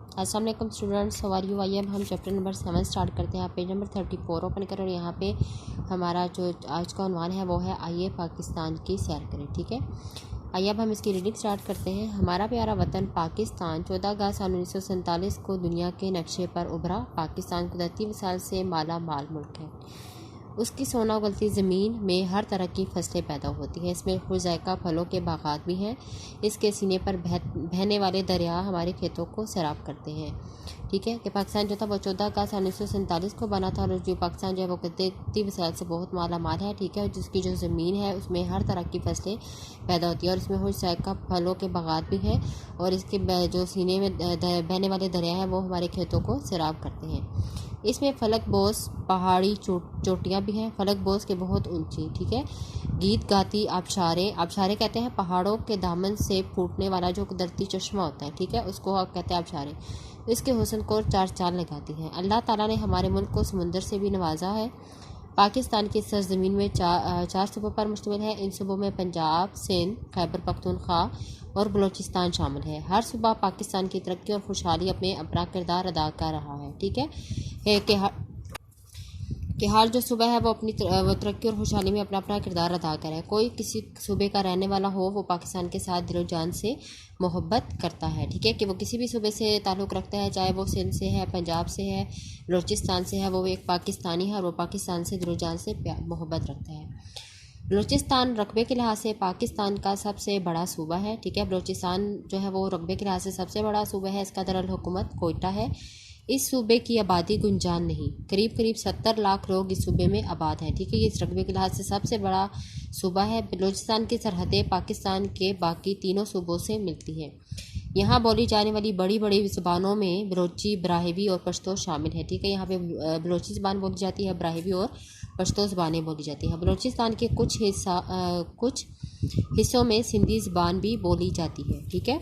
अस्सलाम वालेकुम students, how are you. आइए अब हम चैप्टर नंबर 7 स्टार्ट करते हैं। आप पेज नंबर 34 ओपन करें और यहाँ पे हमारा जो आज का उन्वान है वो है आइए पाकिस्तान की सैर करें। ठीक है, आइए अब हम इसकी रीडिंग स्टार्ट करते हैं। हमारा प्यारा वतन पाकिस्तान 14 अगस्त सन 1947 को दुनिया के नक्शे पर उभरा। पाकिस्तान कुदरती वसाइल से माला माल मुल्क है। उसकी सोना उगलती ज़मीन में हर तरह की फसलें पैदा होती हैं। इसमें खुशजायका फलों के बागात भी हैं। इसके सीने पर बहने वाले दरिया हमारे खेतों को सैराब करते हैं। ठीक है, कि पाकिस्तान जो था वो 14 अगस्त 1947 को बना था और जो पाकिस्तान जो है वो कुदरती वसाइल से बहुत माला माल है। ठीक है, और जिसकी जो ज़मीन है उसमें हर तरह की फसलें पैदा होती है और इसमें खुशजायका फलों के बागात भी हैं और इसके जो सीने में बहने वाले दरिया हैं वो हमारे खेतों को सैराब करते हैं। इसमें फलक बोस पहाड़ी चोटियाँ भी हैं। फलक बोस के बहुत ऊंची। ठीक है, गीत गाती आबशारें, आबशारें कहते हैं पहाड़ों के दामन से फूटने वाला जो कुदरती चश्मा होता है। ठीक है, उसको आप कहते हैं आबशारें। इसके हुस्न को चार चांद लगाती हैं। अल्लाह ताला ने हमारे मुल्क को समुंदर से भी नवाजा है। पाकिस्तान की सरजमीन में चार सूबों पर मुश्तमिल है। इन सूबों में पंजाब, सिंध, खैबर पख्तूनख्वा और बलूचिस्तान शामिल है। हर सूबा पाकिस्तान की तरक्की और खुशहाली में अपना किरदार अदा कर रहा है। ठीक है, कि हर जो सूबा है वो अपनी वो तरक्की और खुशहाली में अपना अपना किरदार अदा करे है। कोई किसी सूबे का रहने वाला हो वो पाकिस्तान के साथ दिलो जान से मोहब्बत करता है। ठीक है, कि वो किसी भी सूबे से ताल्लुक़ रखता है, चाहे वो सिंध से है, पंजाब से है, बलूचिस्तान से है, वो एक पाकिस्तानी है और वो पाकिस्तान से दिलो जान से मोहब्बत रखता है। बलूचिस्तान रकबे के लिहाज से पाकिस्तान का सबसे बड़ा सूबा है। ठीक है, बलूचिस्तान जो है वो रकबे के लिहाज से सबसे बड़ा सूबा है। इसका दरअल हुकूमत कोयटा है। इस सूबे की आबादी गुंजान नहीं, करीब 70 लाख लोग इस सूबे में आबाद हैं। ठीक है, ये इस रकबे के लिहाज से सबसे बड़ा सूबा है। बलूचिस्तान की सरहदें पाकिस्तान के बाकी तीनों सूबों से मिलती हैं। यहाँ बोली जाने वाली बड़ी बड़ी ज़बानों में बलोची, ब्राहिवी और पश्तो शामिल है। ठीक है, यहाँ पे बलोची ज़बान बोली जाती है, ब्राहिवी और पश्तो ज़बानें बोली जाती हैं। बलूचिस्तान के कुछ हिस्सों में सिंधी ज़बान भी बोली जाती है। ठीक है,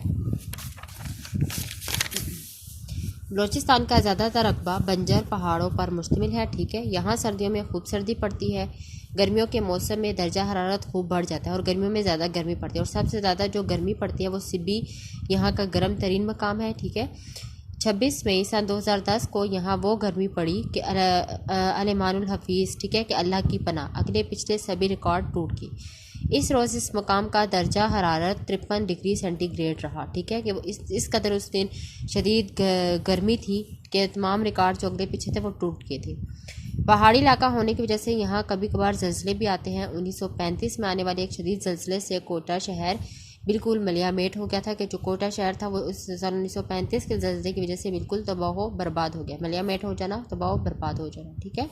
बलूचिस्तान का ज़्यादातर रकबा बंजर पहाड़ों पर मुश्तमिल है। ठीक है, यहाँ सर्दियों में खूब सर्दी पड़ती है। गर्मियों के मौसम में दर्जा हरारत खूब बढ़ जाता है और गर्मियों में ज़्यादा गर्मी पड़ती है और सबसे ज़्यादा जो गर्मी पड़ती है वो सिब्बी यहाँ का गर्म तरीन मकाम है। ठीक है, 26 मई सन 2010 को यहाँ वो गर्मी पड़ी कि अलमानुल हफीज़, ठीक है, कि अल्लाह की पनाह, अगले पिछले सभी रिकॉर्ड टूट गए। इस रोज़ इस मकाम का दर्जा हरारत 53 डिग्री सेंटीग्रेड रहा। ठीक है, कि वो इस कदर उस दिन शदीद गर्मी थी कि तमाम रिकॉर्ड जो अगले पीछे थे वो टूट गए थे। पहाड़ी इलाका होने की वजह से यहाँ कभी कभार ज़लज़ले भी आते हैं। 1935 में आने वाले एक शदीद ज़लज़ले से कोटा शहर बिल्कुल मलियामेट हो गया था, कि जो कोटा शहर था वो उस सन 1935 के ज़लज़ले की वजह से बिल्कुल तबाह बर्बाद हो गया। मलियामेट हो जाना, तबाह बर्बाद हो जाना। ठीक है,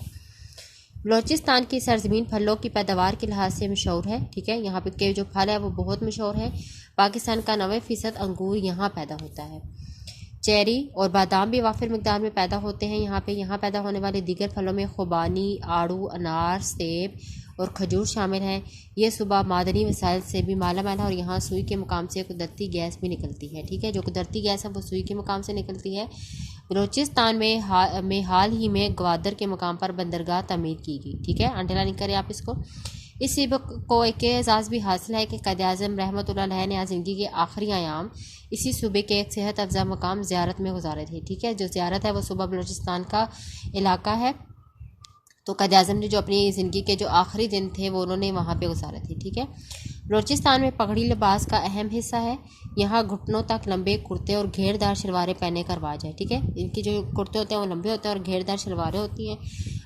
बलूचिस्तान की सरजमीन फलों की पैदावार के लिहाज से मशहूर है। ठीक है, यहाँ पे के जो फल है वो बहुत मशहूर है। पाकिस्तान का 90% अंगूर यहाँ पैदा होता है। चेरी और बादाम भी वाफिर मिकदार में पैदा होते हैं। यहाँ पैदा होने वाले दीगर फलों में खुबानी, आड़ू, अनार, सेब और खजूर शामिल हैं। ये सुबह मादनी वसाइल से भी माला माल है और यहाँ सुई के मुकाम से कुदरती गैस भी निकलती है। ठीक है, जो कुदरती गैस है वो सुई के मुकाम से निकलती है। बलूचिस्तान में हाल ही में ग्वादर के मुकाम पर बंदरगाह तमीर की गई। ठीक है, अंडरलाइन करें आप इसको। इस सबक को एक एजाज़ भी हासिल है कि क़ायद-ए-आज़म रहमतुल्लाह अलैह ने ज़िंदगी के आखिरी आयाम इसी सूबे के एक सेहत अफ़ज़ा मकाम ज़ियारत में गुजारे थे। ठीक है, जो ज़ियारत है वो सूबा बलूचिस्तान का इलाका है। तो क़ायद-ए-आज़म ने जो अपनी ज़िंदगी के जो आखिरी दिन थे वो उन्होंने वहाँ पे गुजारे थे। ठीक है, बलूचिस्तान में पगड़ी लिबास का अहम हिस्सा है। यहाँ घुटनों तक लंबे कुर्ते और घेरदार शलवारें पहनने का रवाज है। ठीक है, इनकी जो कुर्ते होते हैं वो लंबे होते हैं और घेरदार शलवारें होती हैं।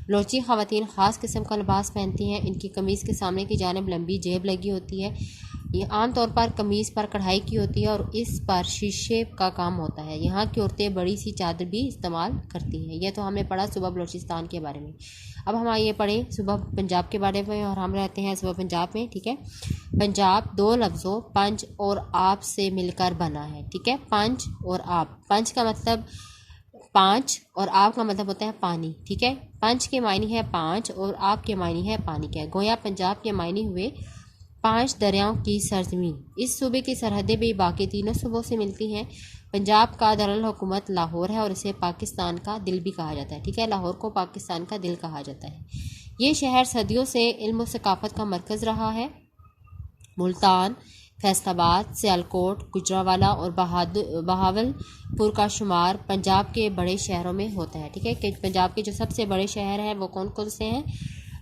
बलूची ख़वातीन ख़ास किस्म का लिबास पहनती हैं। इनकी कमीज़ के सामने की जानिब लंबी जेब लगी होती है। ये आमतौर पर कमीज़ पर कढ़ाई की होती है और इस पर शीशे का काम होता है। यहाँ की औरतें बड़ी सी चादर भी इस्तेमाल करती हैं। ये तो हमने पढ़ा सुबह बलूचिस्तान के बारे में। अब हम आइए पढ़ें सुबह पंजाब के बारे में, और हम रहते हैं सुबह पंजाब में। ठीक है, पंजाब दो लफ्ज़ों पंच और आप से मिलकर बना है। ठीक है, पंच और आप, पंच का मतलब पाँच और आप का मतलब होता है पानी। ठीक है, पंच के मायने है पाँच और आप के मायने है पानी के। गोया पंजाब के मायने हुए 5 दरियाओं की सरजमीन। इस सूबे की सरहदें भी बाकी तीनों सूबों से मिलती हैं। पंजाब का दारुल हुकूमत लाहौर है और इसे पाकिस्तान का दिल भी कहा जाता है। ठीक है, लाहौर को पाकिस्तान का दिल कहा जाता है। ये शहर सदियों से इल्म और सकाफत का मरकज़ रहा है। मुल्तान, फैसलाबाद, सियालकोट, गुजरांवाला और बहावलपुर का शुमार पंजाब के बड़े शहरों में होता है। ठीक है, कि पंजाब के जो सबसे बड़े शहर हैं वो कौन कौन से हैं,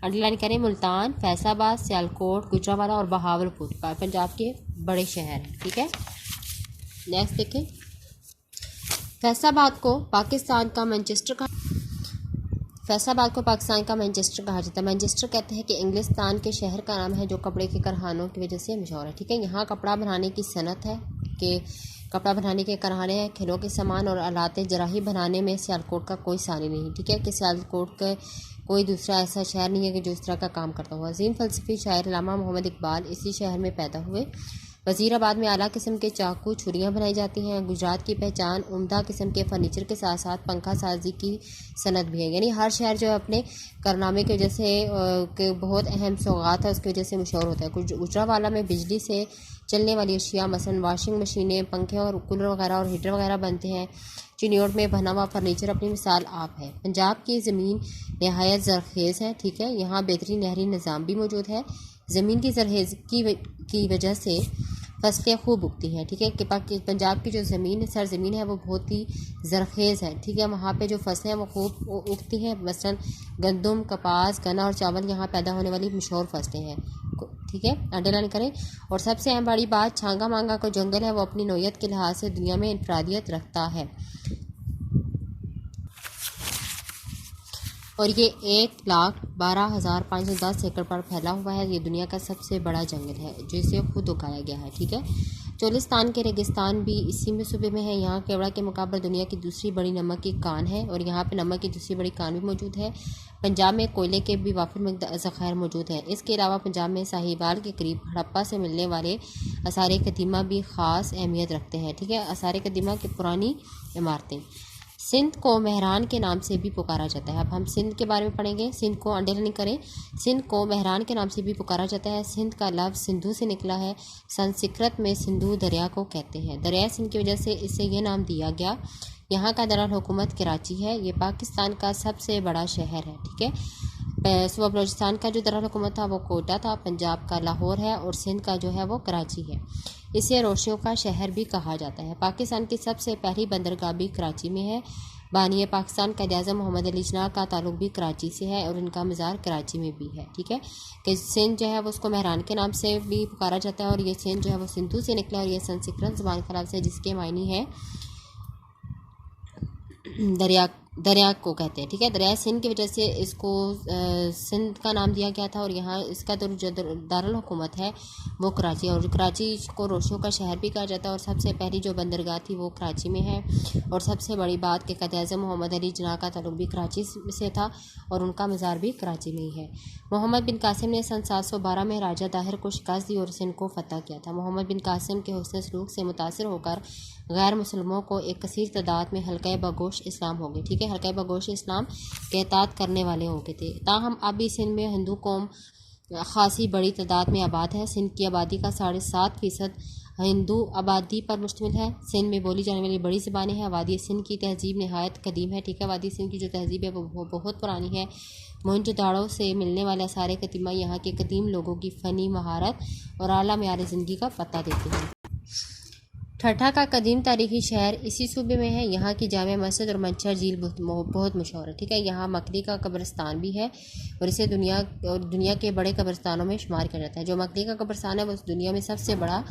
अंडरलाइन करें। मुल्तान, फैसलाबाद, सियालकोट, गुजरांवाला और बहावलपुर पंजाब के बड़े शहर हैं। ठीक है, नेक्स्ट देखें। फैसलाबाद को पाकिस्तान का मैनचेस्टर कहा जाता है। मैनचेस्टर कहते हैं कि इंग्लिस्तान के शहर का नाम है जो कपड़े के कारखानों की वजह से मशहूर है। ठीक है, यहाँ कपड़ा बनाने की सनत है, कि कपड़ा बनाने के कारखाने हैं। खेलों के सामान और आलात जराही बनाने में सियालकोट का कोई सानी नहीं। ठीक है, कि सियालकोट का कोई दूसरा ऐसा शहर नहीं है कि जो इस तरह का काम करता हुआ। अजीम फ़लसफ़ी शायर अल्लामा मोहम्मद इकबाल इसी शहर में पैदा हुए। वज़ीराबाद में आला किस्म के चाकू छुरियाँ बनाई जाती हैं। गुजरात की पहचान उम्दा किस्म के फर्नीचर के साथ साथ पंखा साजी की सनत भी है। यानी हर शहर जो है अपने कारनामे की वजह से के बहुत अहम सौगात है, उसकी वजह से मशहूर होता है। गुजरांवाला में बिजली से चलने वाली अशिया मसलन वाशिंग मशीनें, पंखे और कूलर वगैरह और हीटर वगैरह बनते हैं। चिन्योट में बना हुआ फर्नीचर अपनी मिसाल आप है। पंजाब की ज़मीन नहायत ज़रखेज़ है। ठीक है, यहाँ बेहतरीन नहरी निज़ाम भी मौजूद है। ज़मीन की ज़रखेज़ की वजह से फसलें खूब उगती हैं। ठीक है, कि पंजाब की जो ज़मीन सरज़मीन है वो बहुत ही ज़रखेज़ है। ठीक है, वहाँ पे जो फसलें हैं वो खूब उगती हैं। मसलन गंदम, कपास, गन्ना और चावल यहाँ पैदा होने वाली मशहूर फसलें हैं। ठीक है, अंडरलाइन करें। और सबसे अहम बड़ी बात, छांगा मांगा का जंगल है वो अपनी नौयत के लिहाज से दुनिया में इनफरादियत रखता है और ये 1,12,510 एकड़ पर फैला हुआ है। ये दुनिया का सबसे बड़ा जंगल है जिसे खुद उगाया गया है। ठीक है, चोलिस्तान के रेगिस्तान भी इसी में सूबे में है। यहाँ केवड़ा के मुकाबले दुनिया की दूसरी बड़ी नमक की कान है और यहाँ पे नमक की दूसरी बड़ी कान भी मौजूद है। पंजाब में कोयले के भी वाफिर ज़खायर मौजूद है। इसके अलावा पंजाब में साहिवाल के करीब हड़प्पा से मिलने वाले आसार कदीमा भी ख़ास अहमियत रखते हैं। ठीक है, आसार कदीमा की पुरानी इमारतें। सिंध को मेहरान के नाम से भी पुकारा जाता है। अब हम सिंध के बारे में पढ़ेंगे। सिंध को अंडरलाइन करें। सिंध को मेहरान के नाम से भी पुकारा जाता है। सिंध का लफ्ज़ सिंधु से निकला है। संस्कृत में सिंधु दरिया को कहते हैं। दरिया सिंध की वजह से इसे यह नाम दिया गया। यहाँ का दारुल हुकूमत कराची है। ये पाकिस्तान का सबसे बड़ा शहर है। ठीक है, सूबा बलूचिस्तान का जो दारुल हुकूमत था वो कोटा था। पंजाब का लाहौर है और सिंध का जो है वो कराची है। इसे रोशियों का शहर भी कहा जाता है। पाकिस्तान की सबसे पहली बंदरगाह भी कराची में है। बानी पाकिस्तान कायद-ए-आज़म मोहम्मद अली जिन्ना का ताल्लुक भी कराची से है और इनका मज़ार कराची में भी है। ठीक है, कि सिंध जो है वो उसको मेहरान के नाम से भी पुकारा जाता है और ये सिंध जो है वो सिंधु से निकला और ये संस्कृत ज़बान का लफ्ज़ है जिसके मायने है दरिया को कहते हैं। ठीक है, दरिया सिंध की वजह से इसको सिंध का नाम दिया गया था और यहाँ इसका जो दारुल हुकूमत है वो कराची है और कराची को रोशियों का शहर भी कहा जाता है और सबसे पहली जो बंदरगाह थी वो कराची में है। और सबसे बड़ी बात कि कायद-ए-आज़म मोहम्मद अली जिन्ना का ताल्लुक भी कराची से था और उनका मज़ार भी कराची में ही है। मोहम्मद बिन कासिम ने सन 712 में राजा दाहिर को शिकस्त दी और सिंध को फतह किया था। मोहम्मद बिन कासिम के हुस्न सलूक से मुतासिर होकर गैर मुसलमानों को एक कसीर तादाद में हल्का बगोश इस्लाम हो गए। ठीक है, हल्का बगोश इस्लाम के इताअत करने वाले हो गए थे। ताहम अभी सिंध में हिंदू कौम खासी बड़ी तादाद में आबाद है। सिंध की आबादी का 7.5% हिंदू आबादी पर मुश्तमिल है। सिंध में बोली जाने वाली बड़ी ज़बानें हैं। वादी सिंध की तहजीब नहायत कदीम है। ठीक है, वादी सिंध की जो तहजीब है वो बहुत पुरानी है। मोहनजोदाड़ो से मिलने वाले सारे कदीमा यहाँ के कदीम लोगों की फ़नी महारत और आला मेयार ज़िंदगी का पता देते हैं। ठट्ठा का कदीम तारीखी शहर इसी सूबे में है। यहाँ की जामे मस्जिद और मंचर झील बहुत मशहूर है। ठीक है, यहाँ मकड़ी का कब्रिस्तान भी है और इसे दुनिया के बड़े कब्रिस्तानों में शुमार किया जाता है। जो मकड़ी का कब्रिस्तान है वो दुनिया में सबसे बड़ा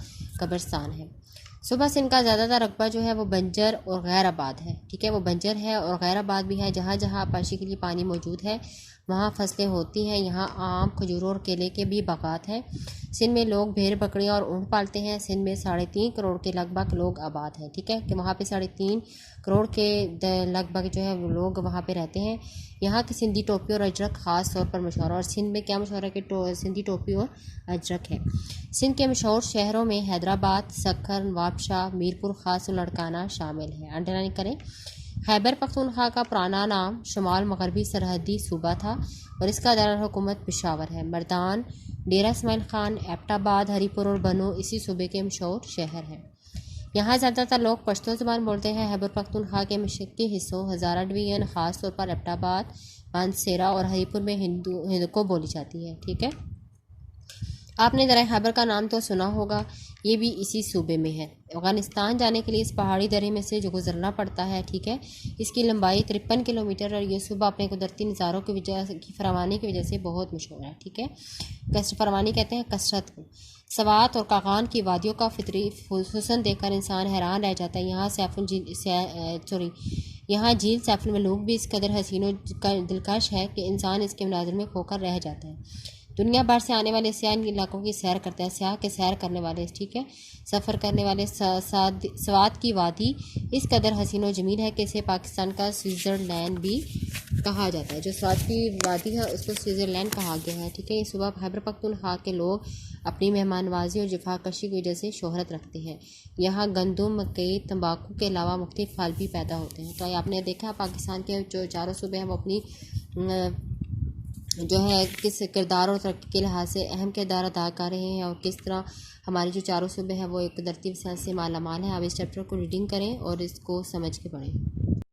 कब्रिस्तान है। सुबह सिंध का ज़्यादातर रकबा जो है वो बंजर और गैर आबाद है। ठीक है, वो बंजर है और गैर आबाद भी है। जहाँ जहाँ आपाशी के लिए पानी मौजूद है वहाँ फसलें होती हैं। यहाँ आम, खजूरों और केले के भी बागात हैं। सिंध में लोग भेड़, बकरियाँ और ऊँट पालते हैं। सिंध में 3.5 करोड़ के लगभग लोग आबाद हैं। ठीक है, कि वहाँ पे 3.5 करोड़ के लगभग जो है वो लोग वहाँ पे रहते हैं। यहाँ की सिंधी टोपी और अजरक ख़ास तौर पर मशहूर है। और सिंध में क्या मशहूर है कि सिंधी टोपी और अजरक है। सिंध के मशहूर शहरों में हैदराबाद, सक्खर, नवाबशाह, मीरपुर ख़ास और लड़काना शामिल है। अंडरलाइन करें। खैबर पख्तूनख्वा का पुराना नाम शुमाल मगरबी सरहदी सूबा था और इसका दारुल हुकूमत पेशावर है। मर्दान, डेरा इस्माइल खान, एबटाबाद, हरीपुर और बनो इसी सूबे के मशहूर शहर हैं। यहाँ ज़्यादातर लोग पश्तो ज़बान बोलते हैं। खैबर पख्तूनख्वा के मशरक़ी हिस्सों हज़ारा डिवीज़न, ख़ास तौर पर एबटाबाद, मानसेरा और हरीपुर में हिंदू को बोली जाती है। ठीक है, आपने दरिया खैबर का नाम तो सुना होगा, ये भी इसी सूबे में है। अफ़गानिस्तान जाने के लिए इस पहाड़ी दर्रे में से जो गुजरना पड़ता है, ठीक है। इसकी लंबाई 53 किलोमीटर और ये सूबा अपने कुदरती नज़ारों की फरावानी की वजह से बहुत मशहूर है, ठीक है। कसरत फरमानी कहते हैं कसरत को। सवात और कागान की वादियों का फितरी हुस्न देखकर इंसान हैरान रह जाता है। यहाँ झील सैफुल मलूक भी इस कदर हसीन और दिलकश है कि इंसान इसके मनाज़र में खोकर रह जाता है। दुनिया भर से आने वाले सयाह इन इलाकों की सैर करते हैं। सयाह के सैर करने वाले, ठीक है, सफ़र करने वाले सवात की वादी इस कदर हसीन और जमील है कि इसे पाकिस्तान का स्विट्ज़रलैंड भी कहा जाता है। जो सवात की वादी है उसको स्विट्ज़रलैंड कहा गया है, ठीक है। ये सुबह खैबर पख्तूनख्वा के लोग अपनी मेहमान नवाजी और जफाकशी की वजह से शोहरत रखते हैं। यहाँ गंदम, मकई, तंबाकू के अलावा मुख्तलिफ फल भी पैदा होते हैं। तो आपने देखा पाकिस्तान के जो चारों सूबे हैं वो अपनी जो है किस किरदार और तरक्की के लिहाज से अहम किरदार अदा कर रहे हैं और किस तरह हमारे जो चारों सूबे हैं वो एक कुदरती वसाइल से माला माल है। आप इस चैप्टर को रीडिंग करें और इसको समझ के पढ़ें।